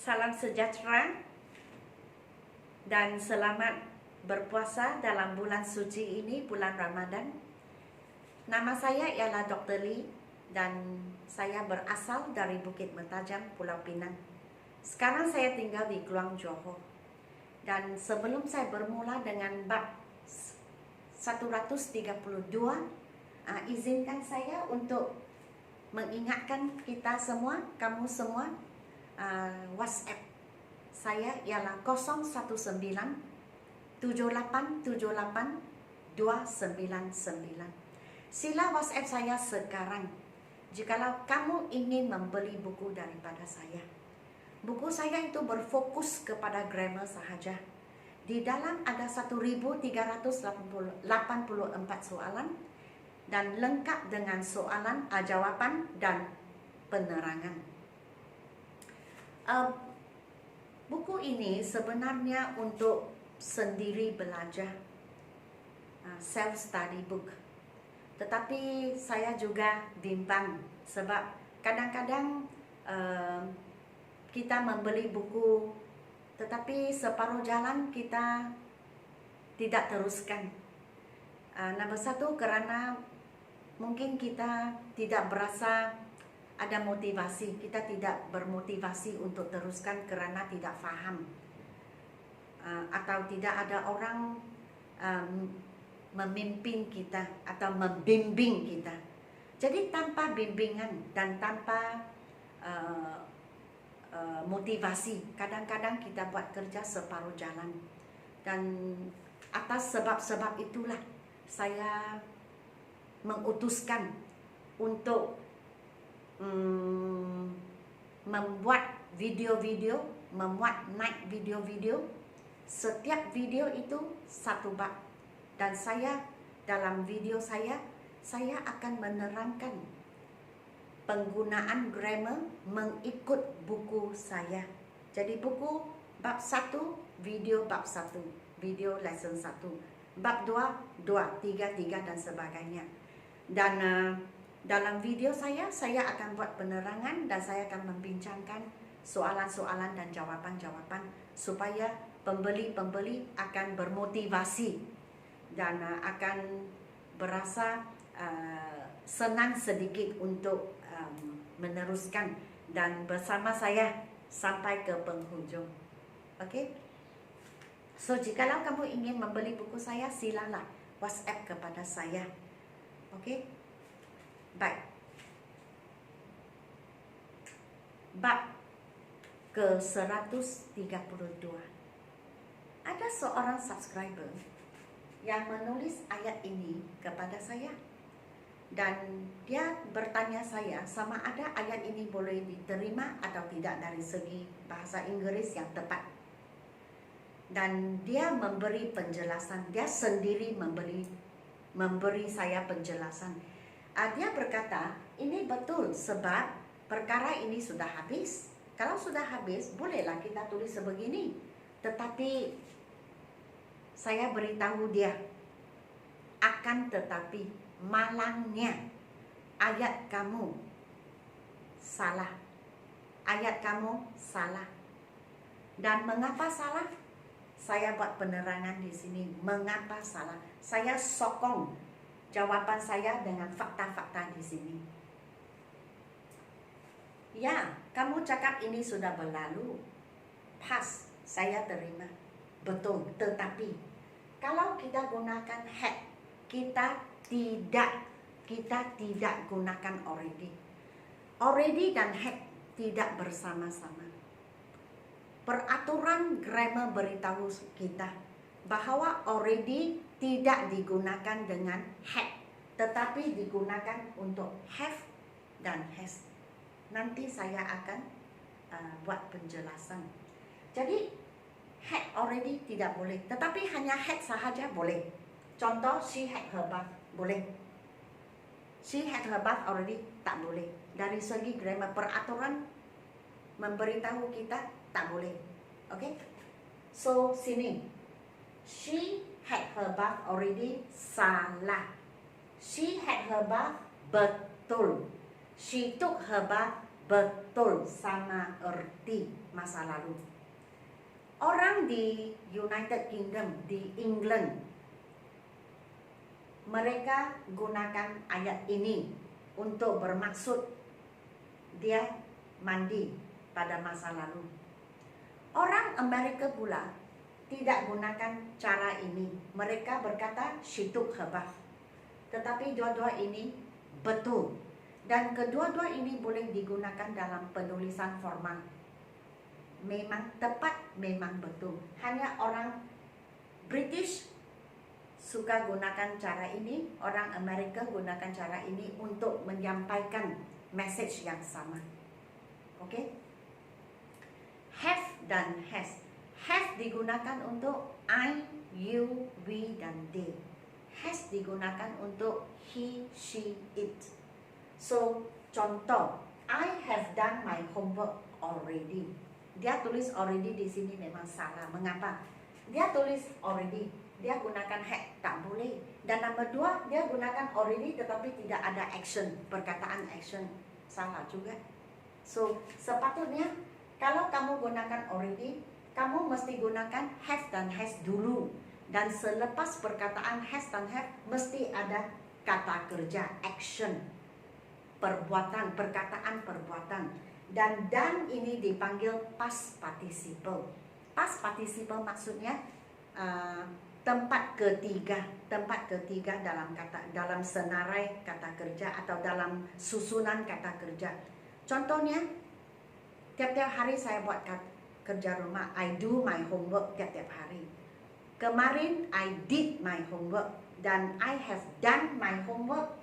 Salam sejahtera dan selamat berpuasa dalam bulan suci ini, bulan Ramadan. Nama saya ialah Dr. Lee dan saya berasal dari Bukit Mentajam, Pulau Pinang. Sekarang saya tinggal di Kluang Johor. Dan sebelum saya bermula dengan bab 132, izinkan saya untuk mengingatkan kita semua, kamu semua, WhatsApp saya ialah 019 7878 299. Sila WhatsApp saya sekarang jikalau kamu ingin membeli buku daripada saya. Buku saya itu berfokus kepada grammar sahaja. Di dalam ada 1384 soalan dan lengkap dengan soalan, jawapan dan penerangan. Buku ini sebenarnya untuk sendiri belajar, self study book. Tetapi saya juga bimbang sebab kadang-kadang kita membeli buku tetapi separuh jalan kita tidak teruskan. Nombor satu, karena mungkin kita tidak berasa ada motivasi, kita tidak bermotivasi untuk teruskan kerana tidak faham, atau tidak ada orang memimpin kita atau membimbing kita. Jadi tanpa bimbingan dan tanpa motivasi, kadang-kadang kita buat kerja separuh jalan. Dan atas sebab-sebab itulah saya mengutuskan untuk membuat video-video, membuat night video-video. Setiap video itu satu bab. Dan saya dalam video saya akan menerangkan penggunaan grammar mengikut buku saya. Jadi buku bab 1, video bab 1, video lesson 1, bab 2, 2, 3, 3 dan sebagainya. Dan dalam video saya akan buat penerangan dan saya akan membincangkan soalan-soalan dan jawapan-jawapan supaya pembeli-pembeli akan bermotivasi dan akan berasa senang sedikit untuk meneruskan dan bersama saya sampai ke penghujung. Okey? So jikalau kamu ingin membeli buku saya, silalah WhatsApp kepada saya. Okey? Baik. Bab ke-132. Ada seorang subscriber yang menulis ayat ini kepada saya. Dan dia bertanya saya sama ada ayat ini boleh diterima atau tidak dari segi bahasa Inggeris yang tepat. Dan dia memberi penjelasan, dia sendiri memberi saya penjelasan. Dia berkata, ini betul sebab perkara ini sudah habis. Kalau sudah habis, bolehlah kita tulis sebegini. Tetapi saya beritahu dia, akan tetapi malangnya ayat kamu salah. Ayat kamu salah. Dan mengapa salah? Saya buat penerangan di sini. Mengapa salah? Saya sokong jawapan saya dengan fakta-fakta di sini. Ya, kamu cakap ini sudah berlalu. Pas, saya terima. Betul, tetapi kalau kita gunakan had, kita tidak gunakan already. Already dan had tidak bersama-sama. Peraturan grammar beritahu kita bahawa already tidak digunakan dengan had, tetapi digunakan untuk have dan has. Nanti saya akan buat penjelasan. Jadi had already tidak boleh, tetapi hanya had sahaja boleh. Contoh, she had her bath, boleh. She had her bath already, tak boleh. Dari segi grammar, peraturan memberitahu kita tak boleh. Okay? So sini, she had her bath already, salah. She had her bath, betul. She took her bath, betul sama erti masa lalu. Orang di United Kingdom, di England, mereka gunakan ayat ini untuk bermaksud dia mandi pada masa lalu. Orang Amerika pula tidak gunakan cara ini. Mereka berkata she took her bath. Tetapi dua-dua ini betul. Dan kedua-dua ini boleh digunakan dalam penulisan formal. Memang tepat, memang betul. Hanya orang British suka gunakan cara ini, orang Amerika gunakan cara ini untuk menyampaikan message yang sama. Oke? Have dan has. Have digunakan untuk I, you, we, dan they. Has digunakan untuk he, she, it. So, contoh, I have done my homework already. Dia tulis already di sini memang salah. Mengapa? Dia tulis already, dia gunakan had, tak boleh. Dan nomor dua, dia gunakan already tetapi tidak ada action, perkataan action, salah juga. So, sepatutnya kalau kamu gunakan already, kamu mesti gunakan have dan has dulu. Dan selepas perkataan has dan have, mesti ada kata kerja, action, perbuatan, perkataan perbuatan. Dan ini dipanggil past participle. Past participle maksudnya tempat ketiga dalam senarai kata kerja atau dalam susunan kata kerja. Contohnya, tiap-tiap hari saya buat kerja rumah. I do my homework tiap-tiap hari. Kemarin I did my homework dan I have done my homework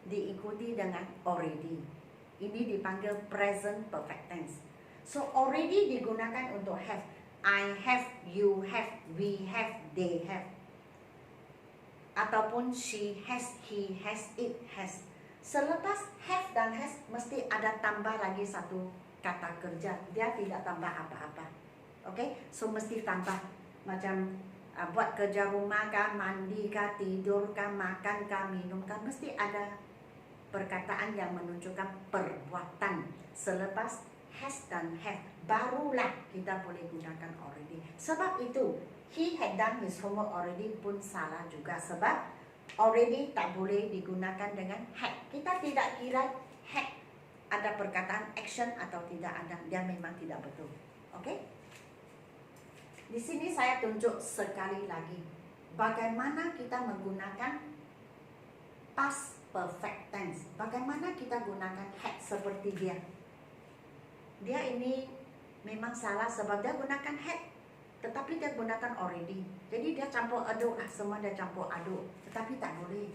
diikuti dengan already. Ini dipanggil present perfect tense. So already digunakan untuk have. I have, you have, we have, they have. Ataupun she has, he has, it has. Selepas have dan has mesti ada tambah lagi satu kata kerja. Dia tidak tambah apa-apa. Oke? So mesti tambah. Macam buat kerja rumah kah, mandi kah, tidur kah, makan kah, minum kah, mesti ada perkataan yang menunjukkan perbuatan. Selepas has dan have, barulah kita boleh gunakan already. Sebab itu, he had done his homework already pun salah juga. Sebab already tak boleh digunakan dengan had. Kita tidak kira had ada perkataan action atau tidak ada. Dia memang tidak betul. Oke? Di sini saya tunjuk sekali lagi bagaimana kita menggunakan past perfect tense. Bagaimana kita gunakan had seperti dia. Dia ini memang salah sebab dia gunakan had, tetapi dia gunakan already. Jadi dia campur aduk lah, semua dia campur aduk. Tetapi tak boleh.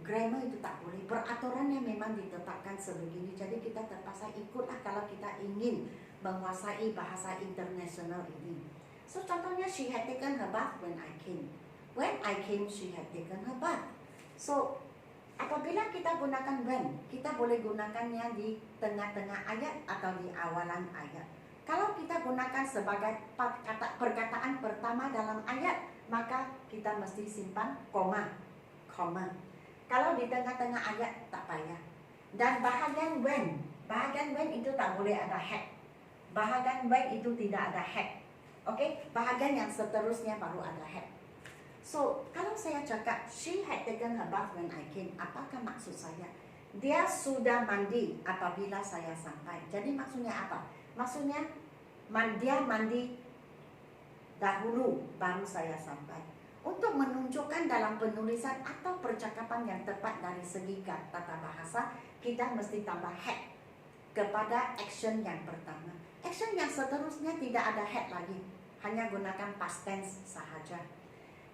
Grammar itu tak boleh. Peraturannya memang ditetapkan sebegini. Jadi kita terpaksa ikutlah kalau kita ingin menguasai bahasa internasional ini. So contohnya, she had taken her bath when I came. When I came, she had taken her bath. So apabila kita gunakan when, kita boleh gunakannya di tengah-tengah ayat atau di awalan ayat. Kalau kita gunakan sebagai perkataan pertama dalam ayat, maka kita mesti simpan koma. Kalau di tengah-tengah ayat, tak payah. Dan bahagian when itu tak boleh ada had. Bahagian when itu tidak ada had. Oke? Bahagian yang seterusnya baru ada had. So, kalau saya cakap she had taken her bath when I came, apakah maksud saya? Dia sudah mandi apabila saya sampai. Jadi maksudnya apa? Maksudnya dia mandi dahulu baru saya sampai. Untuk menunjukkan dalam penulisan atau percakapan yang tepat dari segi tata bahasa, kita mesti tambah had kepada action yang pertama. Action yang seterusnya tidak ada had lagi, hanya gunakan past tense sahaja.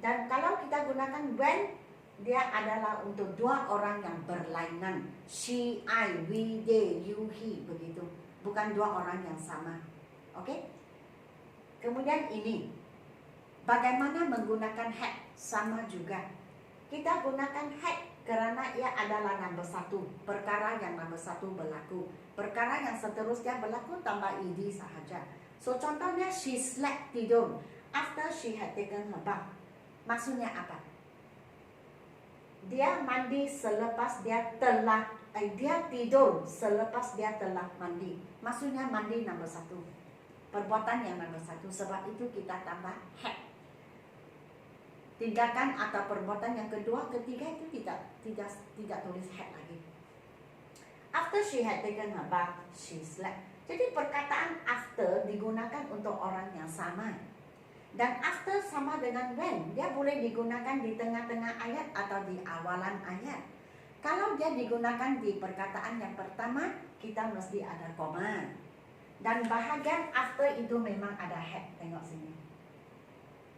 Dan kalau kita gunakan when, dia adalah untuk dua orang yang berlainan. She, I, we, they, you, he, begitu. Bukan dua orang yang sama. Oke? Kemudian ini, bagaimana menggunakan had? Sama juga. Kita gunakan had karena ia adalah nombor satu. Perkara yang nombor satu berlaku. Perkara yang seterusnya berlaku tambah ed sahaja. So contohnya, she slept, tidur after she had taken her bath. Maksudnya apa? dia mandi selepas dia tidur selepas dia telah mandi. Maksudnya mandi nombor 1. Perbuatan yang nombor 1. Sebab itu kita tambah had. Tindakan atau perbuatan yang kedua, ketiga itu tidak tulis had lagi. After she had taken her bath, she slept. Jadi perkataan after digunakan untuk orang yang sama. Dan after sama dengan when. Dia boleh digunakan di tengah-tengah ayat atau di awalan ayat. Kalau dia digunakan di perkataan yang pertama, kita mesti ada koma. Dan bahagian after itu memang ada had. Tengok sini.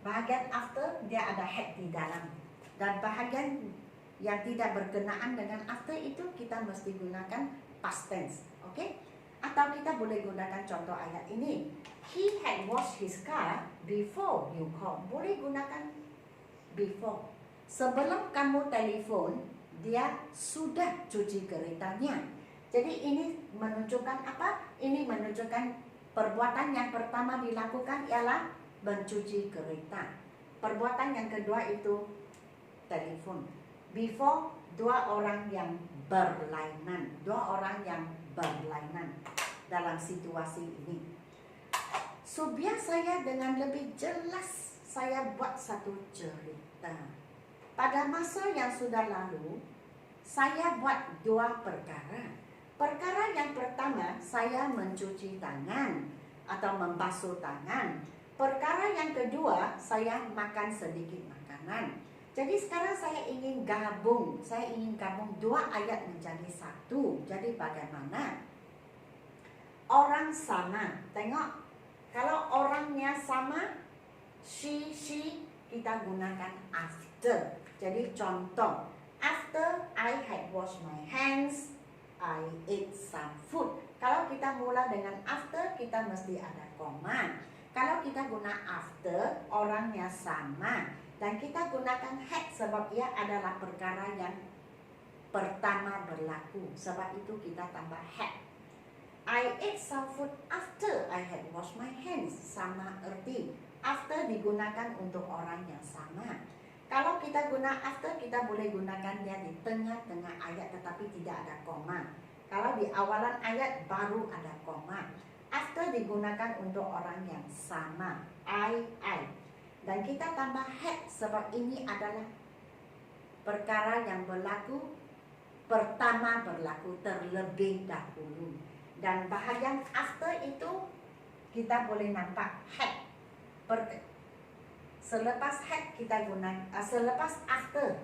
Bahagian after dia ada had di dalam. Dan bahagian yang tidak berkenaan dengan after itu kita mesti gunakan past tense. Oke? Atau kita boleh gunakan contoh ayat ini. He had washed his car before you called. Boleh gunakan before. Sebelum kamu telefon, dia sudah cuci keretanya. Jadi ini menunjukkan apa? Ini menunjukkan perbuatan yang pertama dilakukan ialah mencuci kereta. Perbuatan yang kedua itu telepon. Before, dua orang yang berlainan. Dalam situasi ini. So biar saya dengan lebih jelas, saya buat satu cerita. Pada masa yang sudah lalu, saya buat 2 perkara. Perkara yang pertama, saya mencuci tangan atau membasuh tangan. Perkara yang kedua, saya makan sedikit makanan. Jadi sekarang saya ingin gabung 2 ayat menjadi 1. Jadi bagaimana? Orang sama. Tengok, kalau orangnya sama, she, kita gunakan after. Jadi contoh, after I had washed my hands, I ate some food. Kalau kita mula dengan after, kita mesti ada koma. Kalau kita guna after, orangnya sama. Dan kita gunakan had sebab ia adalah perkara yang pertama berlaku. Sebab itu kita tambah had. I ate some food after I had washed my hands. Sama erti. After digunakan untuk orang yang sama. Kalau kita guna after, kita boleh gunakan dia di tengah-tengah ayat tetapi tidak ada koma. Kalau di awalan ayat baru ada koma. After digunakan untuk orang yang sama. I. Dan kita tambah had sebab ini adalah perkara yang pertama berlaku terlebih dahulu. Dan bahagian after itu kita boleh nampak had. Selepas had kita selepas after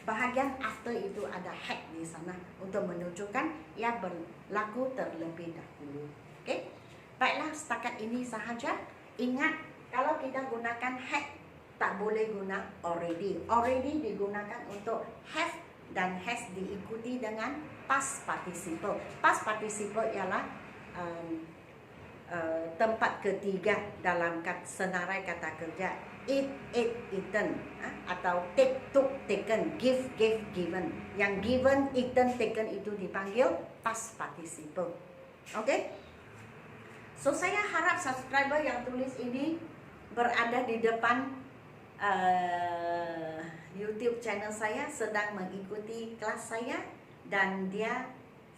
bahagian after itu ada had di sana untuk menunjukkan ia berlaku terlebih dahulu. Okey. Baiklah, setakat ini sahaja. Ingat, kalau kita gunakan had, tak boleh guna already. Already digunakan untuk have dan has diikuti dengan past participle. Past participle ialah tempat ketiga dalam senarai kata kerja. Eat, ate, eaten, atau take, took, taken, give, gave, given. Yang given, eaten, taken itu dipanggil past participle. Okey? So saya harap subscriber yang tulis ini berada di depan YouTube channel saya, sedang mengikuti kelas saya dan dia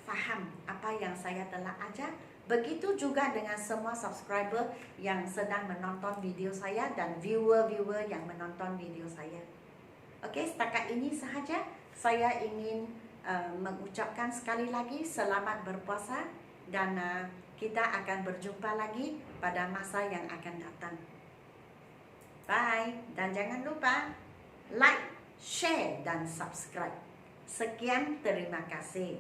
faham apa yang saya telah ajar. Begitu juga dengan semua subscriber yang sedang menonton video saya dan viewer-viewer yang menonton video saya. Okey, setakat ini sahaja. Saya ingin mengucapkan sekali lagi selamat berpuasa dan kita akan berjumpa lagi pada masa yang akan datang. Bye, dan jangan lupa like, share dan subscribe. Sekian, terima kasih.